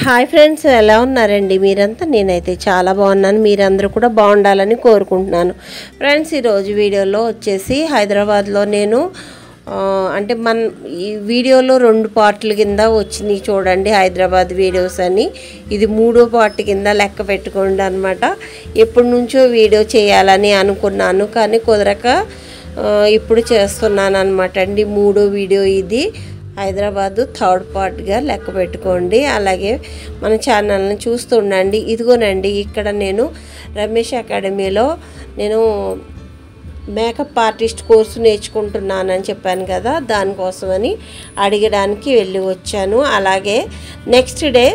Hi friends, ఎలా ఉన్నారండి మీరంతా? నేనైతే చాలా బాగున్నాను. మీరందరూ కూడా బాగుండాలని కోరుకుంటున్నాను. ఫ్రెండ్స్, ఈరోజు వీడియోలో వచ్చేసి హైదరాబాద్లో నేను అంటే ఈ వీడియోలో 2 పార్ట్ల కింద వచ్చినాయి చూడండి, హైదరాబాద్ వీడియోస్ అని. ఇది 3వ పార్ట్ కింద లెక్క పెట్టుకోండి అనమాట. ఎప్పటి నుంచో వీడియో చేయాలని అనుకున్నాను, కానీ కుదరక ఇప్పుడు చేస్తున్నాను అనమాట అండి. 3వ వీడియో ఇది. హైదరాబాదు 3rd పార్ట్గా లెక్క పెట్టుకోండి. అలాగే మన ఛానల్ని చూస్తుండండి. ఇదిగోనండి, ఇక్కడ నేను రమేష్ అకాడమీలో నేను మేకప్ ఆర్టిస్ట్ కోర్సు నేర్చుకుంటున్నానని చెప్పాను కదా, దానికోసమని అడగడానికి వెళ్ళి వచ్చాను. అలాగే నెక్స్ట్ డే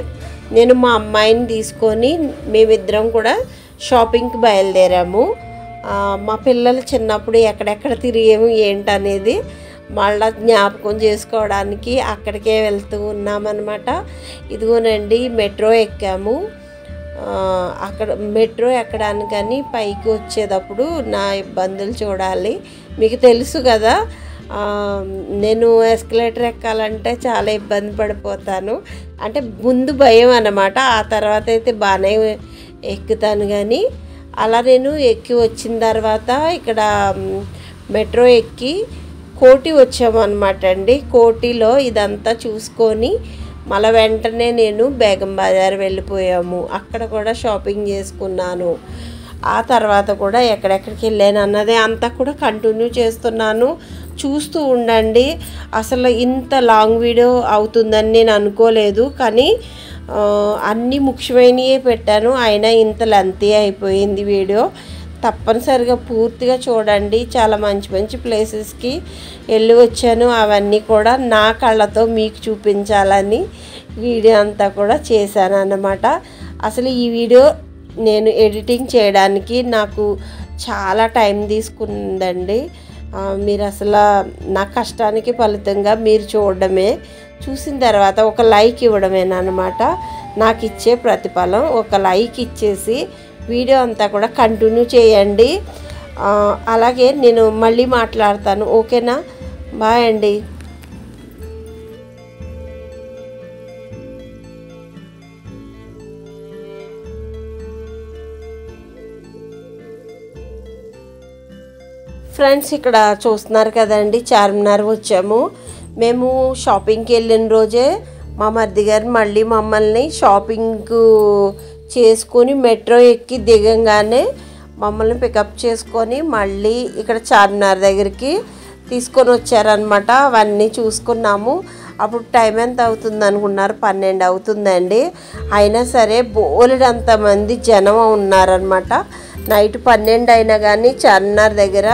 నేను మా అమ్మాయిని తీసుకొని మేమిద్దరం కూడా షాపింగ్కి బయలుదేరాము. మా పిల్లలు చిన్నప్పుడు ఎక్కడెక్కడ తిరిగాము ఏంటనేది మళ్ళా జ్ఞాపకం చేసుకోవడానికి అక్కడికే వెళ్తూ ఉన్నామన్నమాట. ఇదిగోనండి, మెట్రో ఎక్కాము. అక్కడ మెట్రో ఎక్కడానికని పైకి వచ్చేటప్పుడు నా ఇబ్బందులు చూడాలి. మీకు తెలుసు కదా, నేను ఎస్కలేటర్ ఎక్కాలంటే చాలా ఇబ్బంది పడిపోతాను. అంటే ముందు భయం అన్నమాట, ఆ తర్వాత అయితే బాగానే ఎక్కుతాను. కానీ అలా నేను ఎక్కి వచ్చిన తర్వాత ఇక్కడ మెట్రో ఎక్కి కోటి వచ్చామన్నమాట అండి. కోటిలో ఇదంతా చూసుకొని మళ్ళీ వెంటనే నేను బేగం బజార్ వెళ్ళిపోయాము. అక్కడ కూడా షాపింగ్ చేసుకున్నాను. ఆ తర్వాత కూడా ఎక్కడెక్కడికి వెళ్ళాను అన్నదే అంతా కూడా కంటిన్యూ చేస్తున్నాను, చూస్తూ ఉండండి. అసలు ఇంత లాంగ్ వీడియో అవుతుందని నేను అనుకోలేదు, కానీ అన్నీ ముఖ్యమైనవే పెట్టాను. అయినా ఇంత లెంతీ అయిపోయింది వీడియో. తప్పనిసరిగా పూర్తిగా చూడండి. చాలా మంచి మంచి ప్లేసెస్కి వెళ్ళి వచ్చాను. అవన్నీ కూడా నా కళ్ళతో మీకు చూపించాలని వీడియో అంతా కూడా చేశాను అన్నమాట. అసలు ఈ వీడియో నేను ఎడిటింగ్ చేయడానికి నాకు చాలా టైం తీసుకుందండి. మీరు అసలు నా కష్టానికి ఫలితంగా మీరు చూడడమే, చూసిన తర్వాత ఒక లైక్ ఇవ్వడమేనమాట నాకు ఇచ్చే ప్రతిఫలం. ఒక లైక్ ఇచ్చేసి వీడియో అంతా కూడా కంటిన్యూ చేయండి. అలాగే నేను మళ్ళీ మాట్లాడతాను, ఓకేనా? బాయ్ అండి. ఫ్రెండ్స్, ఇక్కడ చూస్తున్నారు కదండి, చార్మినార్ వచ్చాము. మేము షాపింగ్కి వెళ్ళిన రోజే మా మరిది గారు మళ్ళీ మమ్మల్ని షాపింగ్ చేసుకొని మెట్రో ఎక్కి దిగంగానే మమ్మల్ని పికప్ చేసుకొని మళ్ళీ ఇక్కడ చార్మినార్ దగ్గరికి తీసుకొని వచ్చారనమాట. అవన్నీ చూసుకున్నాము. అప్పుడు టైం ఎంత అవుతుంది అనుకున్నారు? 12 అవుతుందండి. అయినా సరే బోలెడంతమంది జనం ఉన్నారనమాట. నైట్ 12 అయినా కానీ చార్మినార్ దగ్గర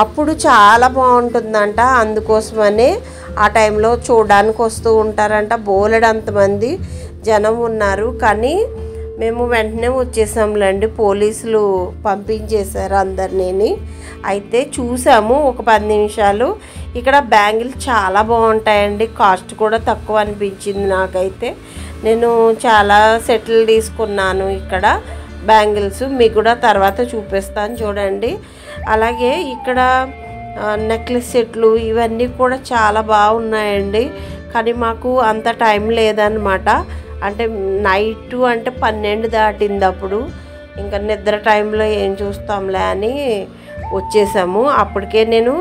అప్పుడు చాలా బాగుంటుందంట. అందుకోసమనే ఆ టైంలో చూడడానికి వస్తూ ఉంటారంట. బోలెడంతమంది జనం ఉన్నారు. కానీ మేము వెంటనే వచ్చేసాంలేండి, పోలీసులు పంపించేశారు అందరినీ. అయితే చూసాము ఒక 10 నిమిషాలు. ఇక్కడ బ్యాంగిల్స్ చాలా బాగుంటాయండి, కాస్ట్ కూడా తక్కువ అనిపించింది నాకైతే. నేను చాలా సెట్లు తీసుకున్నాను ఇక్కడ బ్యాంగిల్స్, మీకు కూడా తర్వాత చూపిస్తాను చూడండి. అలాగే ఇక్కడ నెక్లెస్ సెట్లు ఇవన్నీ కూడా చాలా బాగున్నాయండి. కానీ మాకు అంత టైం లేదన్నమాట. అంటే నైటు అంటే 12 దాటింది. అప్పుడు ఇంకా నిద్ర టైంలో ఏం చూస్తాంలే అని వచ్చేసాము. అప్పటికే నేను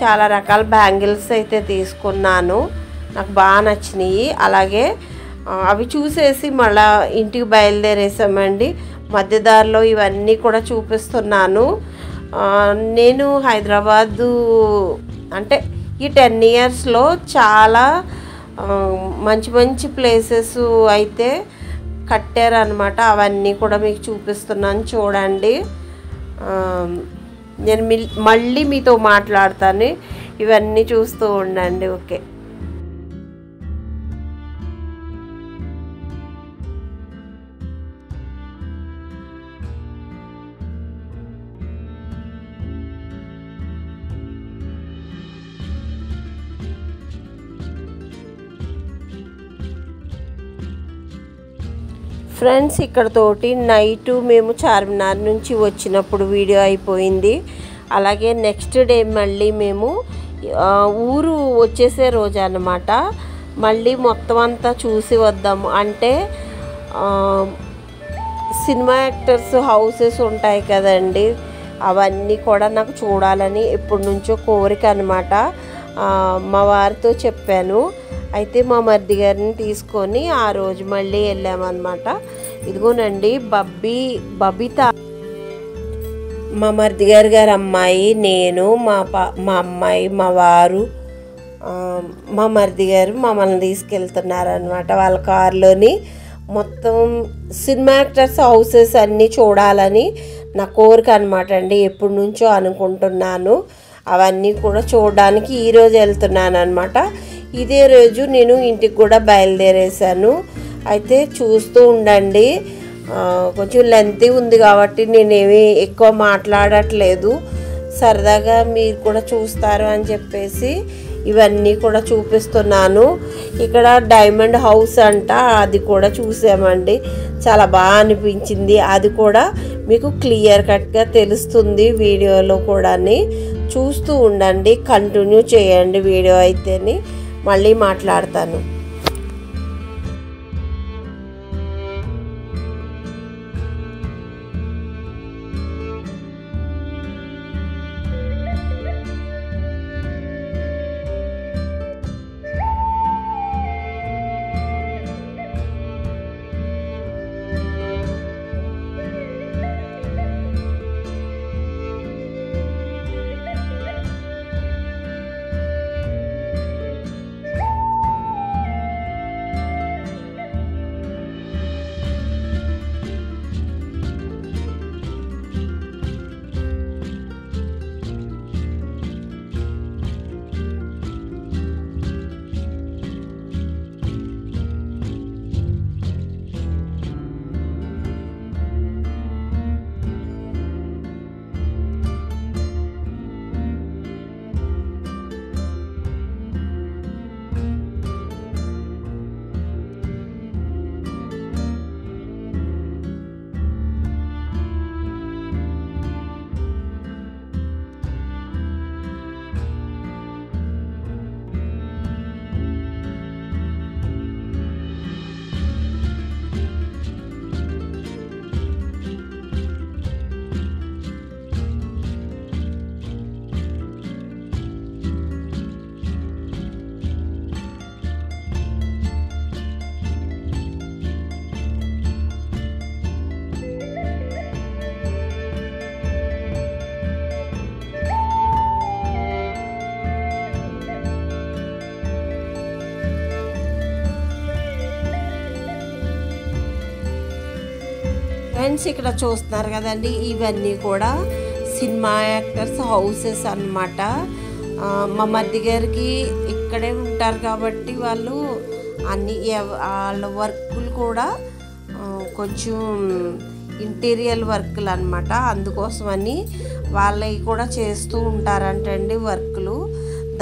చాలా రకాల బ్యాంగిల్స్ అయితే తీసుకున్నాను, నాకు బాగా నచ్చినాయి. అలాగే అవి చూసేసి మళ్ళీ ఇంటికి బయలుదేరేసామండి. మధ్యదారిలో ఇవన్నీ కూడా చూపిస్తున్నాను. నేను హైదరాబాదు అంటే ఈ 10 ఇయర్స్లో చాలా మంచి మంచి ప్లేసెస్ అయితే కట్టారనమాట. అవన్నీ కూడా మీకు చూపిస్తున్నాను చూడండి. నేను మళ్ళీ మీతో మాట్లాడతాను, ఇవన్నీ చూస్తూ ఉండండి, ఓకే? ఫ్రెండ్స్, ఇక్కడతోటి నైటు మేము చార్మినార్ నుంచి వచ్చినప్పుడు వీడియో అయిపోయింది. అలాగే నెక్స్ట్ డే మళ్ళీ మేము ఊరు వచ్చేసే రోజు అన్నమాట. మళ్ళీ మొత్తం అంతా చూసి వద్దాము అంటే సినిమా యాక్టర్స్ హౌసెస్ ఉంటాయి కదండి, అవన్నీ కూడా నాకు చూడాలని ఎప్పటి నుంచో కోరిక అనమాట. మా వారితో చెప్పాను. అయితే మా మరిది గారిని తీసుకొని ఆ రోజు మళ్ళీ వెళ్ళామన్నమాట. ఇదిగోనండి బబిత, మా మరిది గారి అమ్మాయి, నేను, మా అమ్మాయి, మా వారు, మా మరిది గారు మమ్మల్ని తీసుకెళ్తున్నారనమాట వాళ్ళ కారులోని. మొత్తం సినిమా యాక్టర్స్ హౌసెస్ అన్నీ చూడాలని నా కోరిక అనమాట అండి. ఎప్పటి నుంచో అనుకుంటున్నాను. అవన్నీ కూడా చూడడానికి ఈరోజు వెళ్తున్నాను అనమాట. ఇదే రోజు నేను ఇంటికి కూడా బయలుదేరేసాను. అయితే చూస్తూ ఉండండి. కొంచెం లెంతీ ఉంది కాబట్టి నేనేమి ఎక్కువ మాట్లాడట్లేదు, సరదాగా మీరు కూడా చూస్తారు అని చెప్పేసి ఇవన్నీ కూడా చూపిస్తున్నాను. ఇక్కడ డైమండ్ హౌస్ అంట, అది కూడా చూసామండి. చాలా బాగా అనిపించింది. అది కూడా మీకు క్లియర్ కట్గా తెలుస్తుంది వీడియోలో కూడా. చూస్తూ ఉండండి, కంటిన్యూ చేయండి వీడియో అయితేని. మళ్ళీ మాట్లాడతాను. ఫ్రెండ్స్, ఇక్కడ చూస్తున్నారు కదండి, ఇవన్నీ కూడా సినిమా యాక్టర్స్ హౌసెస్ అన్నమాట. మా మరిది గారికి ఇక్కడే ఉంటారు కాబట్టి వాళ్ళు అన్ని వాళ్ళ వర్కులు కూడా కొంచెం ఇంటీరియర్ వర్కులు అనమాట. అందుకోసమని వాళ్ళవి కూడా చేస్తూ ఉంటారంటండి వర్కులు.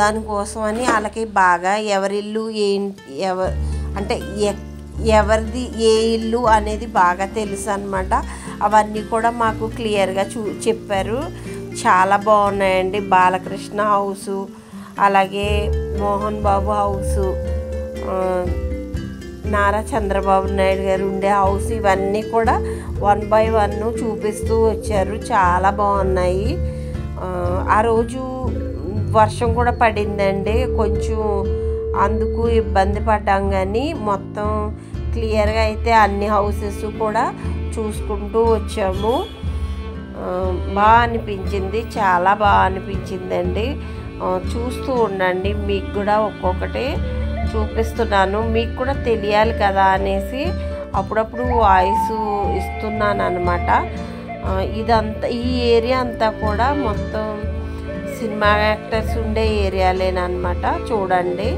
దానికోసమని వాళ్ళకి బాగా ఎవరిల్లు అంటే ఎవరిది ఏ ఇల్లు అనేది బాగా తెలుసు అనమాట. అవన్నీ కూడా మాకు క్లియర్గా చెప్పారు. చాలా బాగున్నాయండి. బాలకృష్ణ హౌసు, అలాగే మోహన్ బాబు హౌసు, నారా చంద్రబాబు నాయుడు గారు ఉండే హౌస్, ఇవన్నీ కూడా 1 by 1 చూపిస్తూ వచ్చారు. చాలా బాగున్నాయి. ఆ రోజు వర్షం కూడా పడిందండి, కొంచెం అందుకు ఇబ్బంది పడ్డాం. కానీ మొత్తం క్లియర్గా అయితే అన్ని హౌసెస్ కూడా చూసుకుంటూ వచ్చాము. బాగా అనిపించింది, చాలా బాగా అనిపించిందండి. చూస్తూ ఉండండి, మీకు కూడా ఒక్కొక్కటి చూపిస్తున్నాను. మీకు కూడా తెలియాలి కదా అనేసి అప్పుడప్పుడు వాయిస్ ఇస్తున్నాను అనమాట. ఇదంతా ఈ ఏరియా అంతా కూడా మొత్తం సినిమా యాక్టర్స్ ఉండే ఏరియాలేనమాట. చూడండి.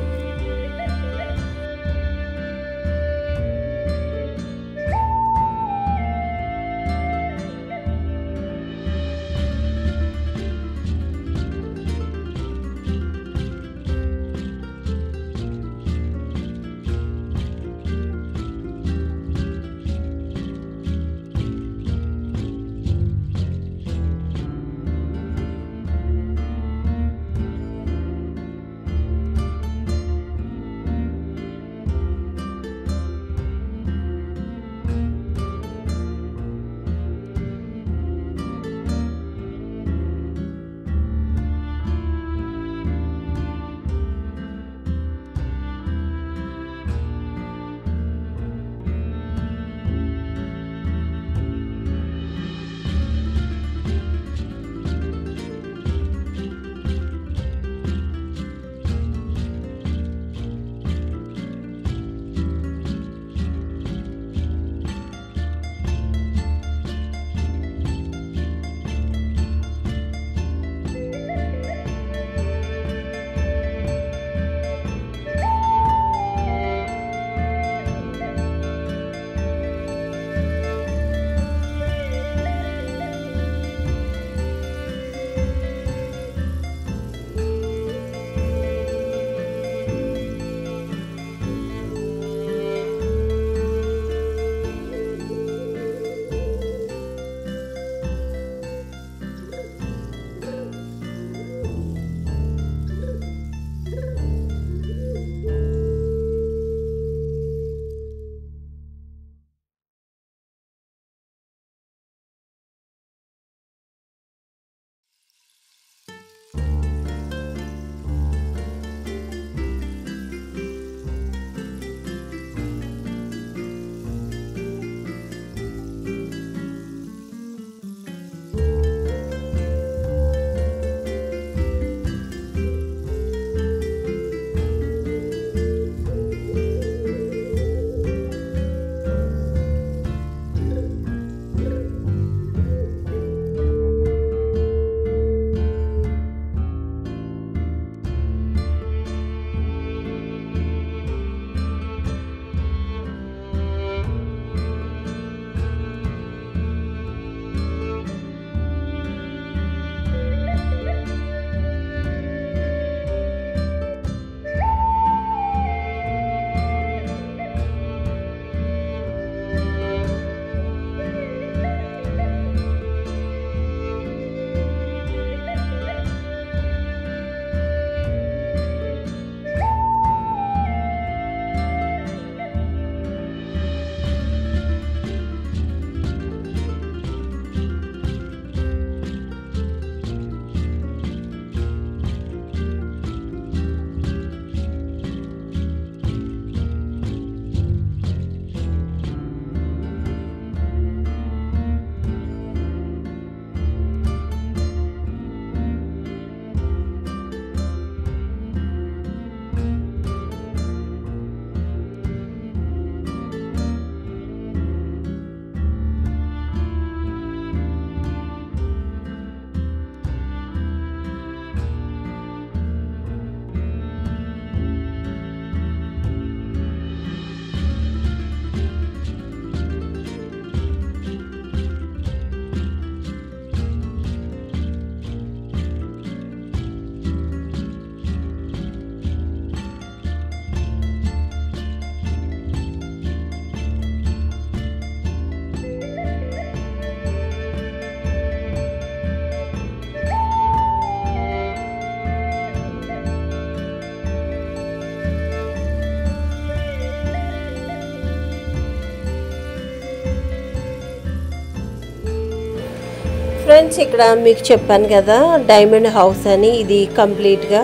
ఫ్రెండ్స్ ఇక్కడ మీకు చెప్పాను కదా డైమండ్ హౌస్ అని, ఇది కంప్లీట్గా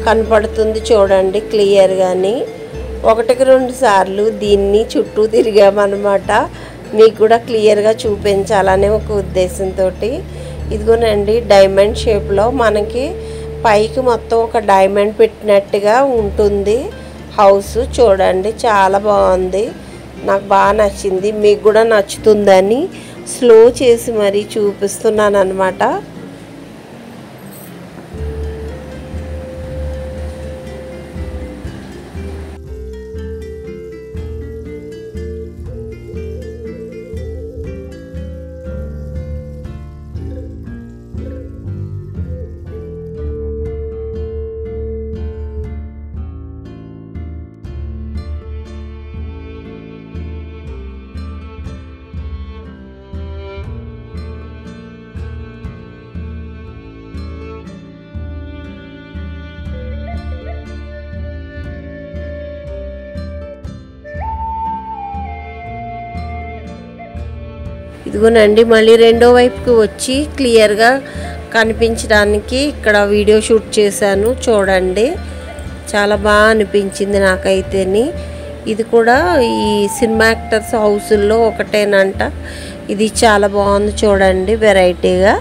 కనపడుతుంది చూడండి క్లియర్గాని. 1-2 సార్లు దీన్ని చుట్టూ తిరిగామన్నమాట, మీకు కూడా క్లియర్గా చూపించాలనే ఒక ఉద్దేశంతో. ఇదిగోనండి డైమండ్ షేప్లో మనకి పైకి మొత్తం ఒక డైమండ్ పెట్టినట్టుగా ఉంటుంది హౌస్. చూడండి చాలా బాగుంది, నాకు బాగా నచ్చింది. మీకు కూడా నచ్చుతుందని స్లో చేసి మరీ చూపిస్తున్నాను అన్నమాట. ఇదిగోనండి మళ్ళీ రెండో వైపుకి వచ్చి క్లియర్గా కనిపించడానికి ఇక్కడ వీడియో షూట్ చేశాను చూడండి. చాలా బాగా అనిపించింది నాకైతేని. ఇది కూడా ఈ సినిమా యాక్టర్స్ హౌసుల్లో ఒకటేనంట. ఇది చాలా బాగుంది చూడండి వెరైటీగా.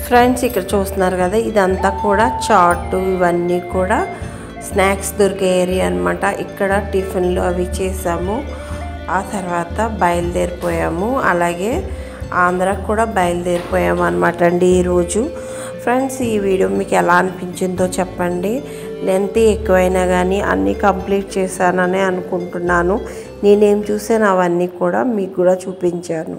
ఫ్రెండ్స్ ఇక్కడ చూస్తున్నారు కదా, ఇదంతా కూడా చాట్ ఇవన్నీ కూడా స్నాక్స్ దొరికే ఏరియా అనమాట. ఇక్కడ టిఫిన్లు అవి చేసాము. ఆ తర్వాత బయలుదేరిపోయాము. అలాగే ఆంధ్రాకు కూడా బయలుదేరిపోయాము అనమాట అండి ఈరోజు. ఫ్రెండ్స్ ఈ వీడియో మీకు ఎలా అనిపించిందో చెప్పండి. లెంత్ ఎక్కువైనా కానీ అన్నీ కంప్లీట్ చేశానని అనుకుంటున్నాను. నేనేం చూసాను అవన్నీ కూడా మీకు కూడా చూపించాను.